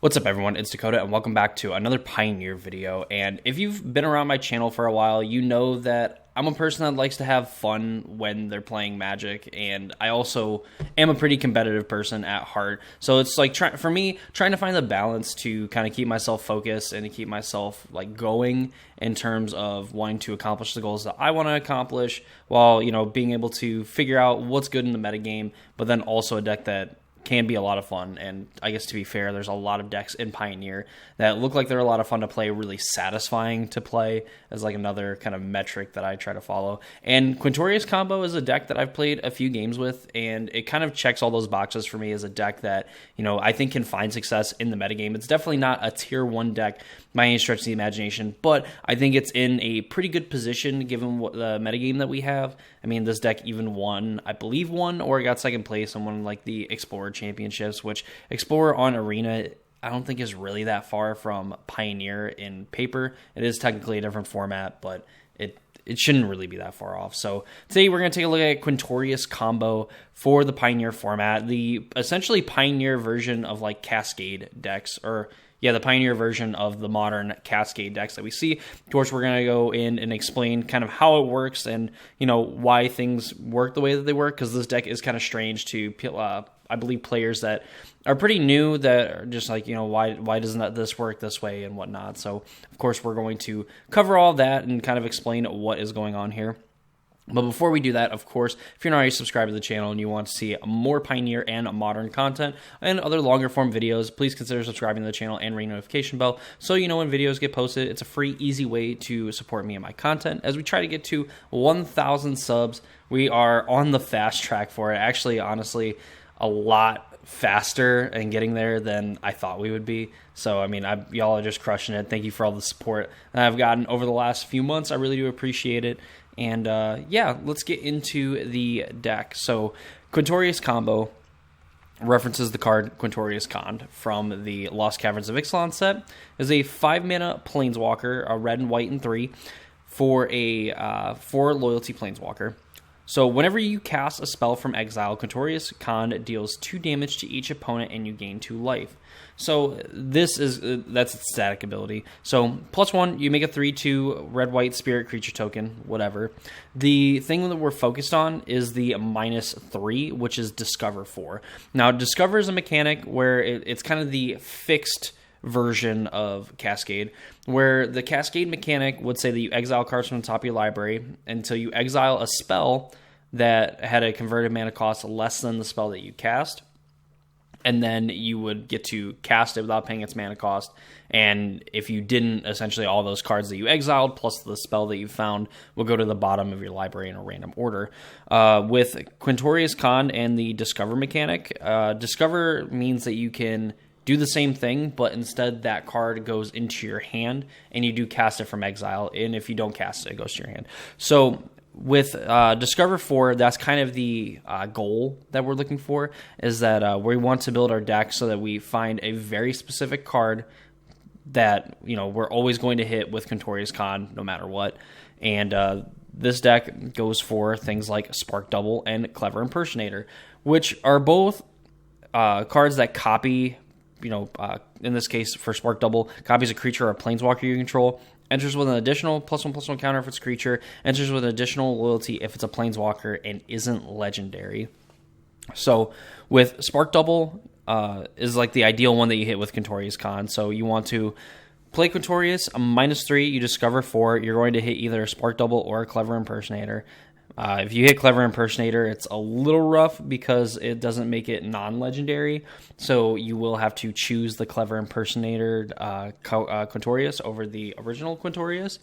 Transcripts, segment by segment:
What's up everyone, it's Dakota and welcome back to another Pioneer video. And if you've been around my channel for a while, you know that I'm a person that likes to have fun when they're playing Magic, and I also am a pretty competitive person at heart. So it's like, for me, trying to find the balance to kind of keep myself focused and to keep myself like going in terms of wanting to accomplish the goals that I want to accomplish, while, you know, being able to figure out what's good in the metagame, but then also a deck that can be a lot of fun. And I guess, to be fair, there's a lot of decks in Pioneer that look like they're a lot of fun to play, really satisfying to play, as like another kind of metric that I try to follow. And Quintorius combo is a deck that I've played a few games with, and it kind of checks all those boxes for me as a deck that, you know, I think can find success in the metagame. It's definitely not a tier 1 deck by any stretch of the imagination, but I think it's in a pretty good position given what the metagame that we have. I mean, this deck even won, I believe won, or it got second place on one of like the Explorer Championships, which Explorer on Arena I don't think is really that far from Pioneer in paper. It is technically a different format, but it shouldn't really be that far off. So today we're going to take a look at Quintorius combo for the Pioneer format, the essentially Pioneer version of like Cascade decks, or the Pioneer version of the modern Cascade decks that we see. Of course, we're going to go in and explain kind of how it works and, you know, why things work the way that they work, because this deck is kind of strange to, I believe, players that are pretty new, that are just like, you know, why doesn't this work this way and whatnot. So, of course, we're going to cover all that and kind of explain what is going on here. But before we do that, of course, if you're not already subscribed to the channel and you want to see more Pioneer and modern content and other longer form videos, please consider subscribing to the channel and ring the notification bell so you know when videos get posted. It's a free, easy way to support me and my content as we try to get to 1,000 subs. We are on the fast track for it. Actually, honestly, a lot faster and getting there than I thought we would be. So, I mean, y'all are just crushing it. Thank you for all the support that I've gotten over the last few months. I really do appreciate it. And yeah, let's get into the deck. So, Quintorius combo references the card Quintorius Con from the Lost Caverns of Ixalan set. Is a 5-mana Planeswalker, a red and white and 3, for a 4 loyalty Planeswalker. So whenever you cast a spell from exile, Quintorius Con deals 2 damage to each opponent and you gain 2 life. So that's its static ability. So +1, you make a 3/2 red-white spirit creature token, whatever. The thing that we're focused on is the -3, which is Discover 4. Now, Discover is a mechanic where it's kind of the fixed version of Cascade, where the Cascade mechanic would say that you exile cards from the top of your library until you exile a spell that had a converted mana cost less than the spell that you cast, and then you would get to cast it without paying its mana cost. And if you didn't, essentially all those cards that you exiled plus the spell that you found will go to the bottom of your library in a random order. With Quintorius Con and the Discover mechanic, Discover means that you can do the same thing, but instead that card goes into your hand and you do cast it from exile, and if you don't cast it, it goes to your hand. So with Discover 4, that's kind of the goal that we're looking for, is that we want to build our deck so that we find a very specific card that, you know, we're always going to hit with Quintorius Con no matter what. And this deck goes for things like Spark Double and Clever Impersonator, which are both cards that copy, you know, in this case for Spark Double, copies a creature or a planeswalker you control, enters with an additional +1/+1 counter if it's a creature, enters with an additional loyalty if it's a planeswalker, and isn't legendary. So with Spark Double is like the ideal one that you hit with Quintorius Con. So you want to play Quintorius, a -3, you Discover 4, you're going to hit either a Spark Double or a Clever Impersonator. If you hit Clever Impersonator, it's a little rough because it doesn't make it non-legendary, so you will have to choose the Clever Impersonator Quintorius over the original Quintorius.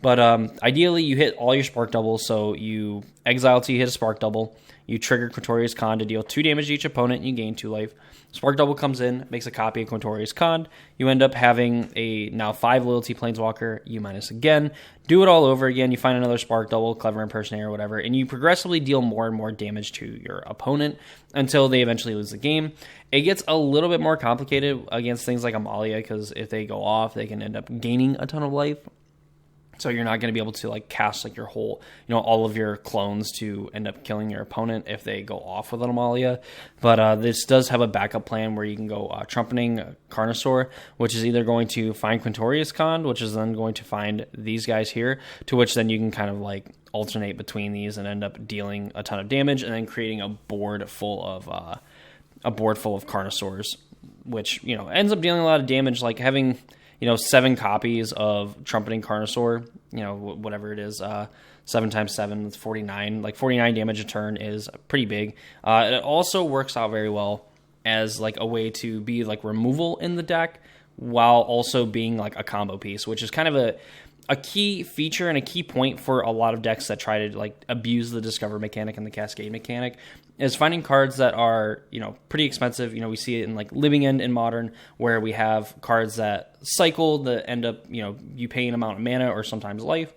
But ideally, you hit all your Spark Doubles, so you exile till you hit a Spark Double, you trigger Quintorius Con to deal 2 damage to each opponent, and you gain 2 life. Spark Double comes in, makes a copy of Quintorius Con. You end up having a now 5 loyalty Planeswalker, you minus again. Do it all over again. You find another Spark Double, Clever Impersonator, whatever, and you progressively deal more and more damage to your opponent until they eventually lose the game. It gets a little bit more complicated against things like Amalia, because if they go off, they can end up gaining a ton of life. So you're not going to be able to like cast like your whole, all of your clones to end up killing your opponent if they go off with an Amalia. But this does have a backup plan where you can go trumpeting Carnosaur, which is either going to find Quintorius Con, which is then going to find these guys here, to which then you can kind of like alternate between these and end up dealing a ton of damage, and then creating a board full of Carnosaurs, which ends up dealing a lot of damage, like having 7 copies of Trumpeting Carnosaur, whatever it is, 7 times 7, that's 49. Like 49 damage a turn is pretty big. It also works out very well as like a way to be like removal in the deck while also being like a combo piece, which is kind of a key feature and a key point for a lot of decks that try to like abuse the Discover mechanic and the Cascade mechanic, is finding cards that are, pretty expensive. We see it in like Living End in Modern, where we have cards that cycle that end up, you pay an amount of mana or sometimes life,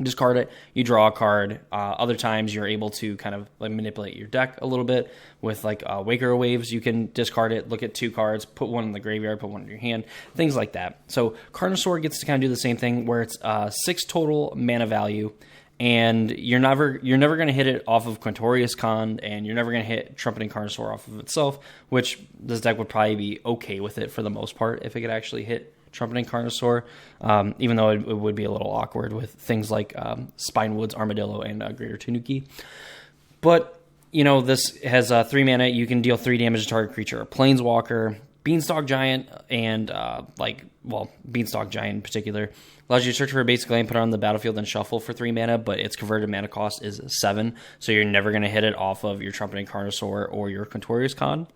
discard it, you draw a card. Other times you're able to kind of like manipulate your deck a little bit with like Waker Waves. You can discard it, look at 2 cards, put one in the graveyard, put one in your hand, things like that. So Carnosaur gets to kind of do the same thing, where it's 6 total mana value, and you're never going to hit it off of Quintorius Con, and you're never going to hit Trumpeting Carnosaur off of itself, which this deck would probably be okay with it for the most part if it could actually hit Trumpeting Carnosaur, even though it would be a little awkward with things like Spinewood's Armadillo and Greater Tanuki. But, this has 3 mana. You can deal 3 damage to target creature, a Planeswalker, Beanstalk Giant, and Beanstalk Giant in particular. Allows you to search for a basic land, put it on the battlefield, and shuffle for 3 mana, but its converted mana cost is 7, so you're never going to hit it off of your Trumpeting Carnosaur or your Quintorius Con.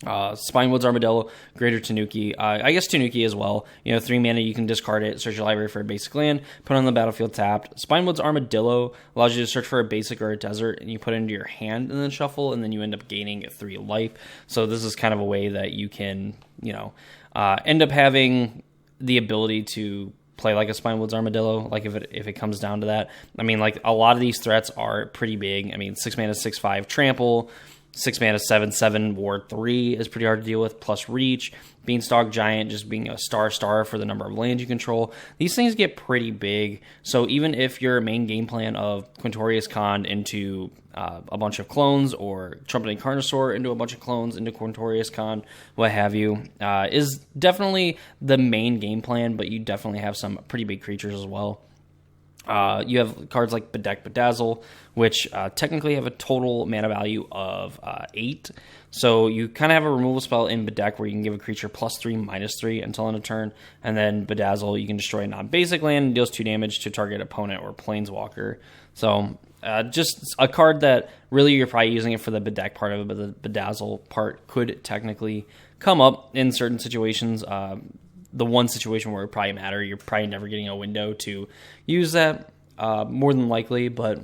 Spinewood's Armadillo, Greater Tanuki, I guess Tanuki as well. 3 mana, you can discard it, search your library for a basic land, put it on the battlefield tapped. Spinewood's Armadillo allows you to search for a basic or a desert, and you put it into your hand and then shuffle, and then you end up gaining 3 life. So this is kind of a way that you can, end up having the ability to play like a Spinewood's Armadillo, like if it comes down to that. I mean, like a lot of these threats are pretty big. I mean, 6 mana, 6/5 trample, 6 mana, 7/7 ward 3 is pretty hard to deal with, plus reach. Beanstalk Giant just being a star for the number of lands you control. These things get pretty big, so even if your main game plan of Quintorius Con into a bunch of clones, or Trumpeting Carnosaur into a bunch of clones, into Quintorius Con, what have you, is definitely the main game plan, but you definitely have some pretty big creatures as well. You have cards like Bedazzle, which technically have a total mana value of 8. So you kind of have a removal spell in Bedeck where you can give a creature +3/-3 until end of turn, and then Bedazzle, you can destroy a non-basic land and deals 2 damage to target opponent or Planeswalker. So just a card that really you're probably using it for the Bedeck part of it, but the Bedazzle part could technically come up in certain situations. The one situation where it probably matter, you're probably never getting a window to use that, more than likely, but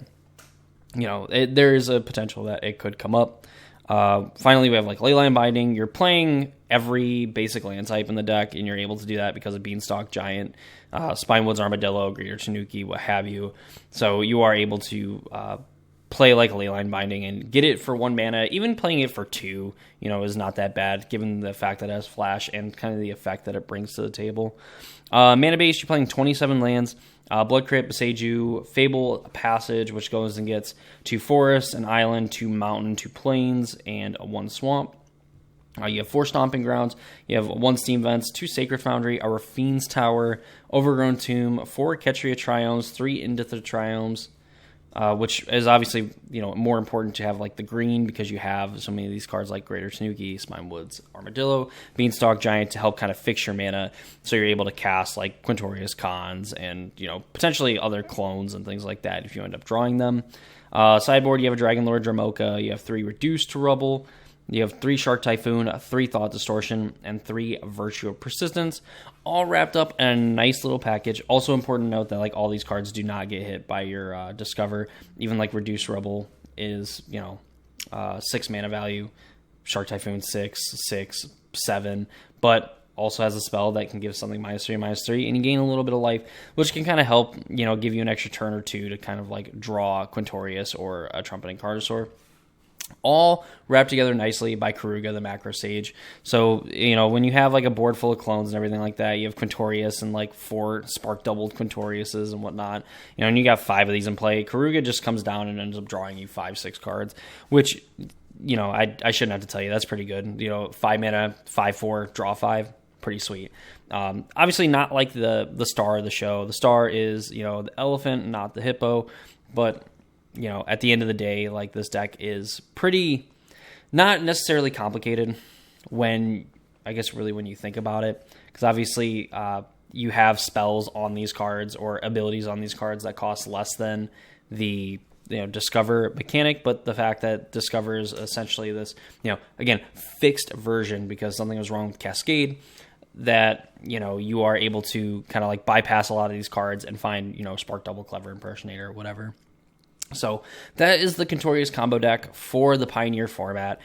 there is a potential that it could come up. Finally, we have like Leyline Binding. You're playing every basic land type in the deck, and you're able to do that because of Beanstalk Giant, Spinewood's Armadillo, Greater Tanuki, what have you. So you are able to play like Leyline Binding and get it for 1 mana. Even playing it for 2, is not that bad, given the fact that it has flash and kind of the effect that it brings to the table. Mana base, you're playing 27 lands. Blood Crypt, Beseiju, Fable Passage, which goes and gets 2 forests, an island, 2 mountain, 2 plains, and 1 swamp. You have 4 Stomping Grounds, you have 1 Steam Vents, 2 Sacred Foundry, a Raffine's Tower, Overgrown Tomb, 4 Ketria Triomes, 3 Inditha Triomes, which is obviously more important to have like the green, because you have so many of these cards like Greater Tanuki, Spinewood's Armadillo, Beanstalk Giant to help kind of fix your mana, so you're able to cast like Quintorius Cons and potentially other clones and things like that if you end up drawing them. Sideboard, you have a Dragon Lord Dramoka, you have 3 Reduced to Rubble, you have 3 Shark Typhoon, 3 Thought Distortion, and 3 Virtue of Persistence, all wrapped up in a nice little package. Also important to note that like all these cards do not get hit by your Discover. Even like Reduced Rubble is 6 mana value, Shark Typhoon 6, 7, but also has a spell that can give something -3/-3, and you gain a little bit of life, which can kind of help give you an extra turn or two to kind of like draw Quintorius or a Trumpeting Carnosaur. all wrapped together nicely by Karuga, the macro sage. So, you know, when you have like a board full of clones and everything like that, you have Quintorius and like 4 spark doubled Quintoriuses and whatnot, you know, and you got 5 of these in play. Karuga just comes down and ends up drawing you 5-6 cards, which, you know, I shouldn't have to tell you, that's pretty good. You know, 5 mana, 5/4, draw 5, pretty sweet. Obviously not like the star of the show. The star is, you know, the elephant, not the hippo, but you know, at the end of the day, like, this deck is pretty, not necessarily complicated when, I guess, really when you think about it. Because obviously, you have spells on these cards or abilities on these cards that cost less than the, you know, Discover mechanic. But the fact that Discover is essentially this, you know, again, fixed version because something was wrong with Cascade, that, you know, you are able to kind of like bypass a lot of these cards and find, you know, Spark Double, Clever Impersonator, or whatever. So that is the Quintorius combo deck for the Pioneer format.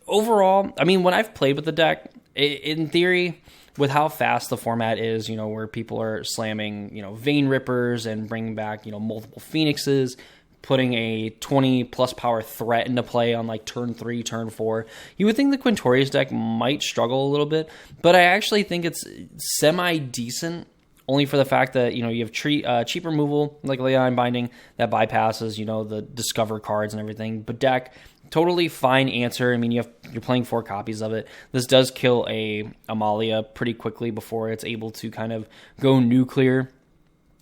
Overall, I mean, when I've played with the deck, in theory, with how fast the format is, you know, where people are slamming, you know, Vein Rippers and bringing back, you know, multiple Phoenixes, putting a 20-plus power threat into play on like turn 3, turn 4, you would think the Quintorius deck might struggle a little bit, but I actually think it's semi-decent. Only for the fact that, you know, you have cheap removal, like Leon Binding, that bypasses, you know, the Discover cards and everything. But deck, totally fine answer. I mean, you're playing 4 copies of it. This does kill a Amalia pretty quickly before it's able to kind of go nuclear.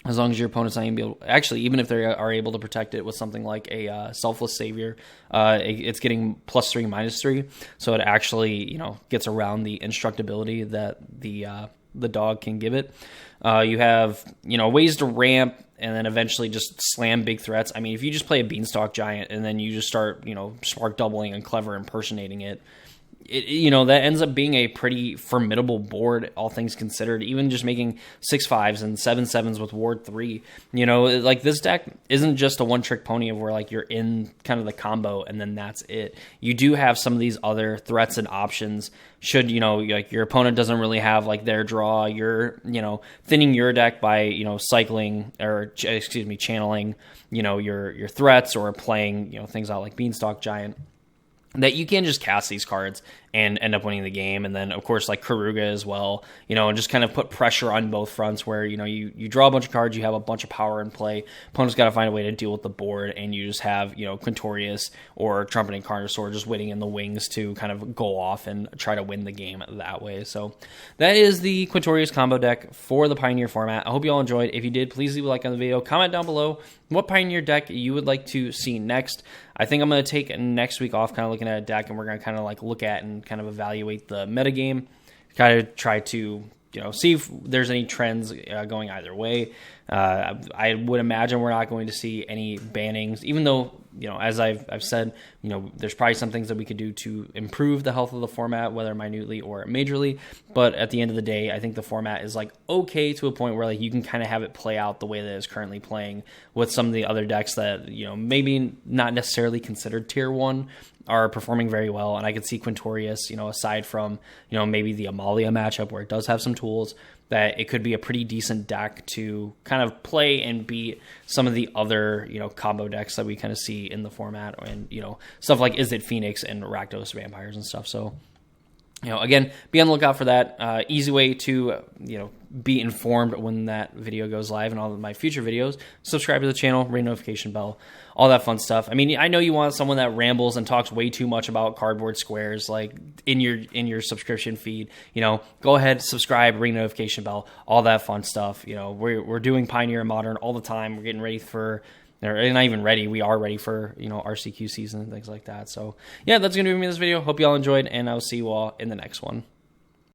As long as your opponent's not able, actually, even if they are able to protect it with something like a Selfless Savior, it's getting +3, -3. So it actually, you know, gets around the instructability that the dog can give it. You have, you know, ways to ramp and then eventually just slam big threats. I mean, if you just play a Beanstalk Giant and then you just start, you know, Spark Doubling and Clever Impersonating it, you know, that ends up being a pretty formidable board, all things considered. Even just making 6/5s and 7/7s with Ward 3. You know, like, this deck isn't just a one-trick pony of where, like, you're in kind of the combo and then that's it. You do have some of these other threats and options should, you know, like, your opponent doesn't really have, like, their draw. You're, you know, thinning your deck by, you know, cycling, or, excuse me, channeling, you know, your threats, or playing, you know, things out like Beanstalk Giant, that you can just cast these cards and end up winning the game. And then, of course, like Karuga as well, you know, and just kind of put pressure on both fronts where, you know, you draw a bunch of cards, you have a bunch of power in play, opponent's got to find a way to deal with the board, and you just have, you know, Quintorius or Trumpeting Carnosaur just waiting in the wings to kind of go off and try to win the game that way. So that is the Quintorius combo deck for the Pioneer format. I hope you all enjoyed. If you did, please leave a like on the video, comment down below what Pioneer deck you would like to see next. I think I'm going to take next week off kind of looking at a deck, and we're going to kind of like look at and kind of evaluate the metagame, kind of try to, you know, see if there's any trends going either way. I would imagine we're not going to see any bannings, even though, you know, as I've said, you know, there's probably some things that we could do to improve the health of the format, whether minutely or majorly. But at the end of the day, I think the format is like okay to a point where like you can kind of have it play out the way that it's currently playing, with some of the other decks that, you know, maybe not necessarily considered tier 1 are performing very well. And I could see Quintorius, you know, aside from, you know, maybe the Amalia matchup where it does have some tools, that it could be a pretty decent deck to kind of play and beat some of the other, you know, combo decks that we kind of see in the format, and, you know, stuff like Is It Phoenix and Rakdos Vampires and stuff. So, you know, again, be on the lookout for that. Easy way to, you know, be informed when that video goes live and all of my future videos. Subscribe to the channel, ring notification bell, all that fun stuff. I mean, I know you want someone that rambles and talks way too much about cardboard squares, like in your subscription feed. You know, go ahead, subscribe, ring notification bell, all that fun stuff. You know, we're doing Pioneer and Modern all the time. We're getting ready for, they're not even ready. We are ready for, you know, RCQ season and things like that. So yeah, that's going to be me in this video. Hope you all enjoyed, and I'll see you all in the next one.